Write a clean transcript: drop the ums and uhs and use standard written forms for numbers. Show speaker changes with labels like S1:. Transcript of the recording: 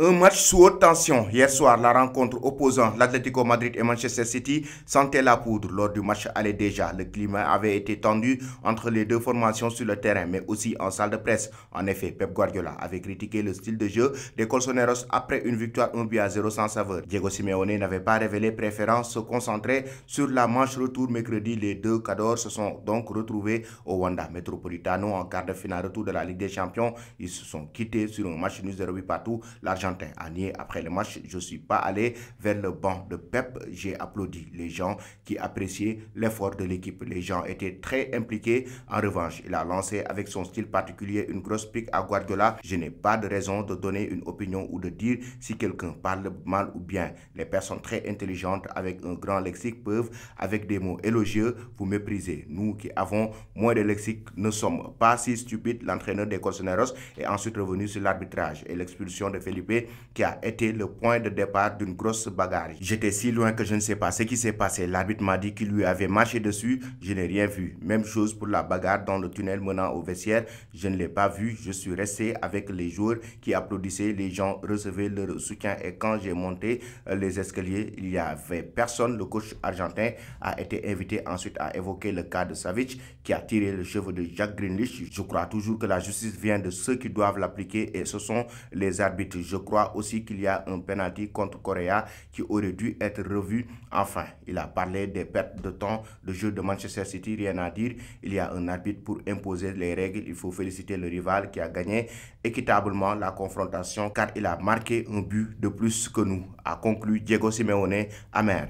S1: Un match sous haute tension. Hier soir, la rencontre opposant l'Atlético Madrid et Manchester City sentait la poudre. Lors du match aller déjà, le climat avait été tendu entre les deux formations sur le terrain, mais aussi en salle de presse. En effet, Pep Guardiola avait critiqué le style de jeu des Colchoneros après une victoire 1-0 sans saveur. Diego Simeone n'avait pas révélé préférence, se concentrer sur la manche retour mercredi. Les deux cadors se sont donc retrouvés au Wanda Metropolitano en quart de finale retour de la Ligue des Champions. Ils se sont quittés sur un match nul 0-8 partout. L'Argentin a nié après le match: je ne suis pas allé vers le banc de Pep, j'ai applaudi les gens qui appréciaient l'effort de l'équipe. Les gens étaient très impliqués. En revanche, il a lancé avec son style particulier une grosse pique à Guardiola. Je n'ai pas de raison de donner une opinion ou de dire si quelqu'un parle mal ou bien. Les personnes très intelligentes avec un grand lexique peuvent, avec des mots élogieux, vous mépriser. Nous qui avons moins de lexique ne sommes pas si stupides. L'entraîneur des Colchoneros est ensuite revenu sur l'arbitrage et l'expulsion de Felipe, qui a été le point de départ d'une grosse bagarre. J'étais si loin que je ne sais pas ce qui s'est passé. L'arbitre m'a dit qu'il lui avait marché dessus. Je n'ai rien vu. Même chose pour la bagarre dans le tunnel menant au vestiaire. Je ne l'ai pas vu. Je suis resté avec les joueurs qui applaudissaient. Les gens recevaient leur soutien et quand j'ai monté les escaliers, il n'y avait personne. Le coach argentin a été invité ensuite à évoquer le cas de Savic qui a tiré le cheveu de Jack Grealish. Je crois toujours que la justice vient de ceux qui doivent l'appliquer et ce sont les arbitres. Je crois aussi qu'il y a un penalty contre Correa qui aurait dû être revu. Enfin, il a parlé des pertes de temps de jeu de Manchester City. Rien à dire. Il y a un arbitre pour imposer les règles. Il faut féliciter le rival qui a gagné équitablement la confrontation car il a marqué un but de plus que nous, a conclu Diego Simeone amer.